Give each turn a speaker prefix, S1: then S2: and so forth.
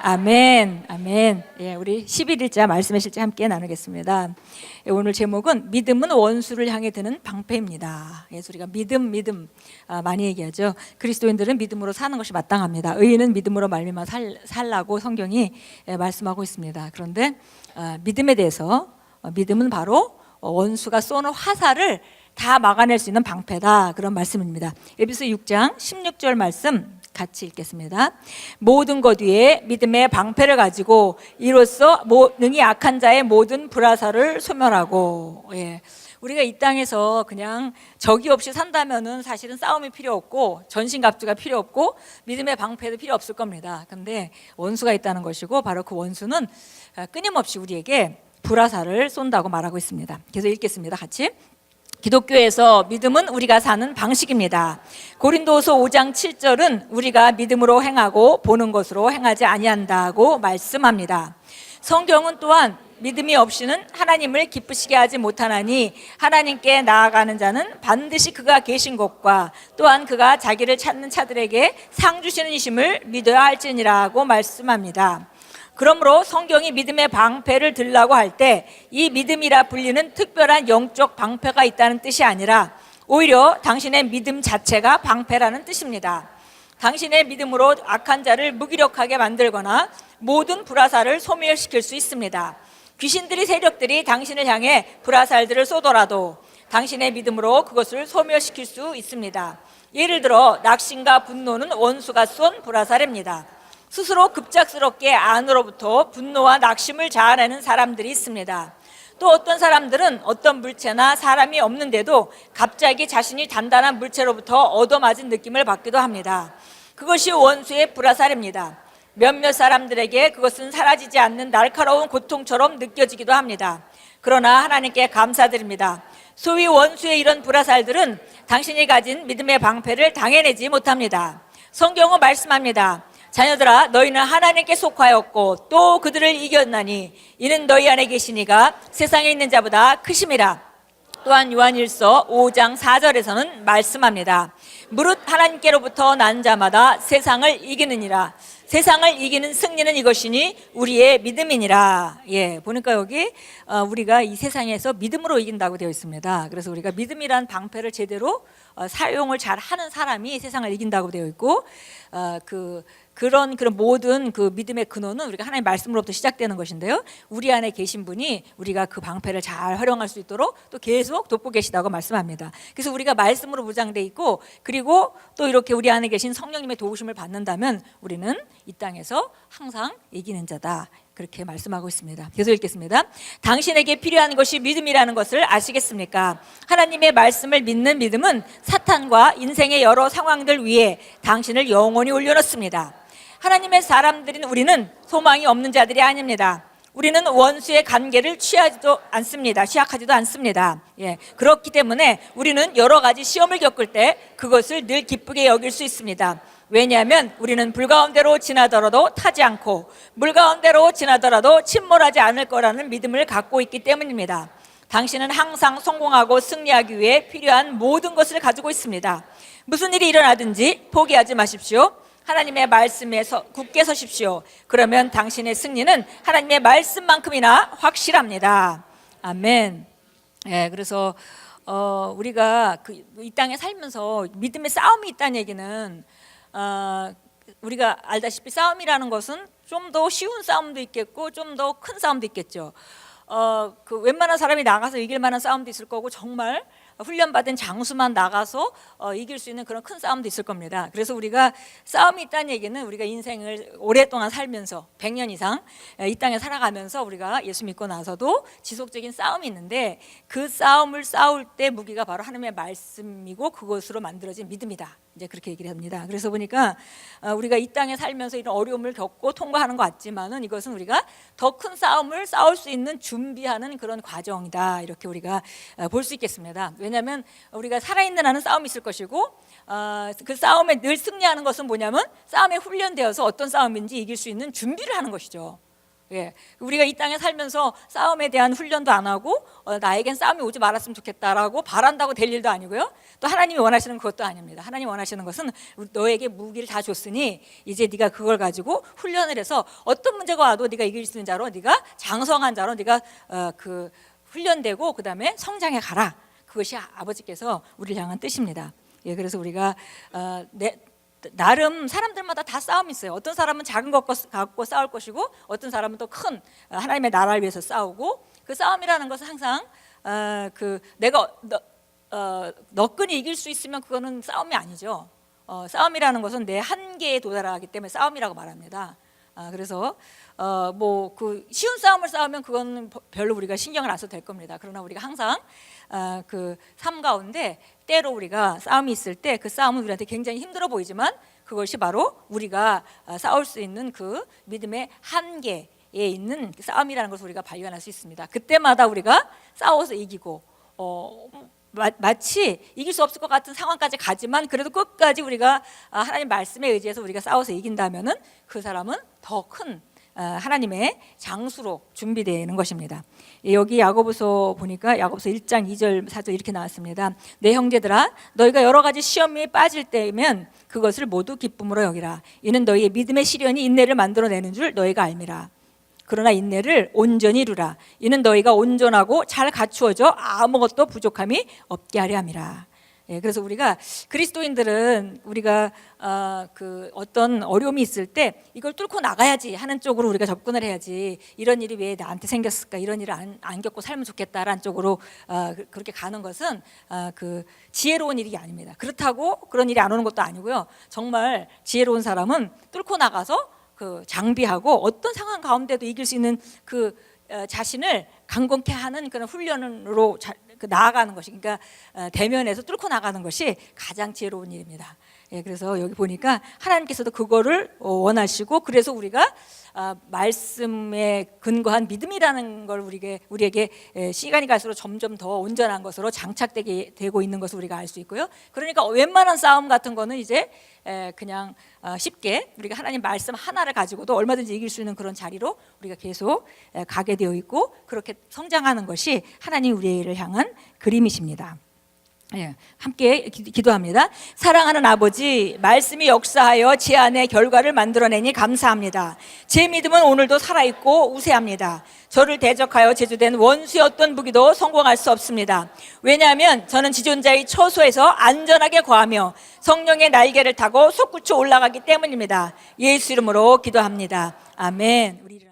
S1: 아멘, 아멘. 예, 우리 11일자 말씀의 실제 함께 나누겠습니다. 예, 오늘 제목은 믿음은 원수를 향해 드는 방패입니다. 예, 우리가 믿음 많이 얘기하죠. 그리스도인들은 믿음으로 사는 것이 마땅합니다. 의인은 믿음으로 말미암아 살라고 성경이 말씀하고 있습니다. 그런데 믿음에 대해서 믿음은 바로 원수가 쏘는 화살을 다 막아낼 수 있는 방패다, 그런 말씀입니다. 에베소 6장 16절 말씀 같이 읽겠습니다. 모든 것 위에 믿음의 방패를 가지고 이로써 능히 악한 자의 모든 불화살을 소멸하고. 예. 우리가 이 땅에서 그냥 적이 없이 산다면은 사실은 싸움이 필요 없고 전신갑주가 필요 없고 믿음의 방패도 필요 없을 겁니다. 그런데 원수가 있다는 것이고, 바로 그 원수는 끊임없이 우리에게 불화살을 쏜다고 말하고 있습니다. 그래서 읽겠습니다. 같이. 기독교에서 믿음은 우리가 사는 방식입니다. 고린도서 5장 7절은 우리가 믿음으로 행하고 보는 것으로 행하지 아니한다고 말씀합니다. 성경은 또한 믿음이 없이는 하나님을 기쁘시게 하지 못하나니 하나님께 나아가는 자는 반드시 그가 계신 것과 또한 그가 자기를 찾는 자들에게 상 주시는 이심을 믿어야 할지니라고 말씀합니다. 그러므로 성경이 믿음의 방패를 들라고 할 때 이 믿음이라 불리는 특별한 영적 방패가 있다는 뜻이 아니라 오히려 당신의 믿음 자체가 방패라는 뜻입니다. 당신의 믿음으로 악한 자를 무기력하게 만들거나 모든 불화살을 소멸시킬 수 있습니다. 귀신들이, 세력들이 당신을 향해 불화살들을 쏘더라도 당신의 믿음으로 그것을 소멸시킬 수 있습니다. 예를 들어 낙심과 분노는 원수가 쏜 불화살입니다. 스스로 급작스럽게 안으로부터 분노와 낙심을 자아내는 사람들이 있습니다. 또 어떤 사람들은 어떤 물체나 사람이 없는데도 갑자기 자신이 단단한 물체로부터 얻어맞은 느낌을 받기도 합니다. 그것이 원수의 불화살입니다. 몇몇 사람들에게 그것은 사라지지 않는 날카로운 고통처럼 느껴지기도 합니다. 그러나 하나님께 감사드립니다. 소위 원수의 이런 불화살들은 당신이 가진 믿음의 방패를 당해내지 못합니다. 성경은 말씀합니다. 자녀들아, 너희는 하나님께 속하였고 또 그들을 이겼나니 이는 너희 안에 계시니가 세상에 있는 자보다 크심이라. 또한 요한일서 5장 4절에서는 말씀합니다. 무릇 하나님께로부터 난 자마다 세상을 이기느니라. 세상을 이기는 승리는 이것이니 우리의 믿음이니라. 예, 보니까 여기 우리가 이 세상에서 믿음으로 이긴다고 되어 있습니다. 그래서 우리가 믿음이란 방패를 제대로 사용을 잘 하는 사람이 세상을 이긴다고 되어 있고, 그런 모든 그 믿음의 근원은 우리가 하나님의 말씀으로부터 시작되는 것인데요, 우리 안에 계신 분이 우리가 그 방패를 잘 활용할 수 있도록 또 계속 돕고 계시다고 말씀합니다. 그래서 우리가 말씀으로 무장돼 있고, 그리고 또 이렇게 우리 안에 계신 성령님의 도우심을 받는다면 우리는 이 땅에서 항상 이기는 자다, 그렇게 말씀하고 있습니다. 계속 읽겠습니다. 당신에게 필요한 것이 믿음이라는 것을 아시겠습니까? 하나님의 말씀을 믿는 믿음은 사탄과 인생의 여러 상황들 위에 당신을 영원히 올려놓습니다. 하나님의 사람들인 우리는 소망이 없는 자들이 아닙니다. 우리는 원수의 관계를 취하지도 않습니다. 취약하지도 않습니다. 예, 그렇기 때문에 우리는 여러 가지 시험을 겪을 때 그것을 늘 기쁘게 여길 수 있습니다. 왜냐하면 우리는 불 가운데로 지나더라도 타지 않고 물 가운데로 지나더라도 침몰하지 않을 거라는 믿음을 갖고 있기 때문입니다. 당신은 항상 성공하고 승리하기 위해 필요한 모든 것을 가지고 있습니다. 무슨 일이 일어나든지 포기하지 마십시오. 하나님의 말씀에 굳게 서십시오. 그러면 당신의 승리는 하나님의 말씀만큼이나 확실합니다. 아멘. 예, 그래서 우리가 이 땅에 살면서 믿음의 싸움이 있다는 얘기는, 우리가 알다시피 싸움이라는 것은 좀 더 쉬운 싸움도 있겠고 좀 더 큰 싸움도 있겠죠. 웬만한 사람이 나가서 이길 만한 싸움도 있을 거고, 정말 훈련받은 장수만 나가서 이길 수 있는 그런 큰 싸움도 있을 겁니다. 그래서 우리가 싸움이 있다는 얘기는 우리가 인생을 오랫동안 살면서 100년 이상 이 땅에 살아가면서 우리가 예수 믿고 나서도 지속적인 싸움이 있는데, 그 싸움을 싸울 때 무기가 바로 하나님의 말씀이고 그것으로 만들어진 믿음이다, 이제 그렇게 얘기를 합니다. 그래서 보니까 우리가 이 땅에 살면서 이런 어려움을 겪고 통과하는 것 같지만은 이것은 우리가 더 큰 싸움을 싸울 수 있는 준비하는 그런 과정이다, 이렇게 우리가 볼 수 있겠습니다. 왜냐하면 우리가 살아있는 한은 싸움이 있을 것이고, 그 싸움에 늘 승리하는 것은 뭐냐면 싸움에 훈련되어서 어떤 싸움인지 이길 수 있는 준비를 하는 것이죠. 예, 우리가 이 땅에 살면서 싸움에 대한 훈련도 안 하고 나에겐 싸움이 오지 말았으면 좋겠다라고 바란다고 될 일도 아니고요. 또 하나님이 원하시는 그것도 아닙니다. 하나님 원하시는 것은 너에게 무기를 다 줬으니 이제 네가 그걸 가지고 훈련을 해서 어떤 문제가 와도 네가 이길 수 있는 자로, 네가 장성한 자로, 네가 그 훈련되고 그 다음에 성장해 가라. 그것이 아버지께서 우리를 향한 뜻입니다. 예, 그래서 우리가 나름 사람들마다 다 싸움이 있어요. 어떤 사람은 작은 것 갖고 싸울 것이고, 어떤 사람은 또 큰 하나님의 나라를 위해서 싸우고, 그 싸움이라는 것은 항상 내가 너끈히 이길 수 있으면 그거는 싸움이 아니죠. 싸움이라는 것은 내 한계에 도달하기 때문에 싸움이라고 말합니다. 그래서 뭐 그 쉬운 싸움을 싸우면 그건 별로 우리가 신경을 안 써도 될 겁니다. 그러나 우리가 항상 그 삶 가운데 때로 우리가 싸움이 있을 때 그 싸움은 우리한테 굉장히 힘들어 보이지만 그것이 바로 우리가 싸울 수 있는 그 믿음의 한계에 있는 싸움이라는 것을 우리가 발견할 수 있습니다. 그때마다 우리가 싸워서 이기고 마치 이길 수 없을 것 같은 상황까지 가지만 그래도 끝까지 우리가 하나님 말씀에 의지해서 우리가 싸워서 이긴다면은 그 사람은 더 큰 하나님의 장수로 준비되는 것입니다. 여기 야고보서 보니까 야고보서 1장 2절 4절 이렇게 나왔습니다. 내 형제들아 너희가 여러 가지 시험에 빠질 때면 그것을 모두 기쁨으로 여기라. 이는 너희의 믿음의 시련이 인내를 만들어내는 줄 너희가 알미라. 그러나 인내를 온전히 이루라. 이는 너희가 온전하고 잘 갖추어져 아무것도 부족함이 없게 하려 함이라. 예, 그래서 우리가 그리스도인들은 우리가 그 어떤 어려움이 있을 때 이걸 뚫고 나가야지 하는 쪽으로 우리가 접근을 해야지, 이런 일이 왜 나한테 생겼을까, 이런 일을 안 겪고 살면 좋겠다라는 쪽으로 그렇게 가는 것은 그 지혜로운 일이 아닙니다. 그렇다고 그런 일이 안 오는 것도 아니고요. 정말 지혜로운 사람은 뚫고 나가서 그 장비하고 어떤 상황 가운데도 이길 수 있는 그 자신을 강건케 하는 그런 훈련으로 나아가는 것이, 그러니까 대면에서 뚫고 나가는 것이 가장 지혜로운 일입니다. 예, 그래서 여기 보니까 하나님께서도 그거를 원하시고, 그래서 우리가 말씀에 근거한 믿음이라는 걸 우리에게 시간이 갈수록 점점 더 온전한 것으로 장착되게 되고 있는 것을 우리가 알 수 있고요. 그러니까 웬만한 싸움 같은 거는 이제 그냥 쉽게 우리가 하나님 말씀 하나를 가지고도 얼마든지 이길 수 있는 그런 자리로 우리가 계속 가게 되어 있고, 그렇게 성장하는 것이 하나님 우리를 향한 그림이십니다. 예, 함께 기도합니다. 사랑하는 아버지, 말씀이 역사하여 제 안에 결과를 만들어내니 감사합니다. 제 믿음은 오늘도 살아있고 우세합니다. 저를 대적하여 제조된 원수의 어떤 무기도 성공할 수 없습니다. 왜냐하면 저는 지존자의 처소에서 안전하게 거하며 성령의 날개를 타고 솟구쳐 올라가기 때문입니다. 예수 이름으로 기도합니다. 아멘.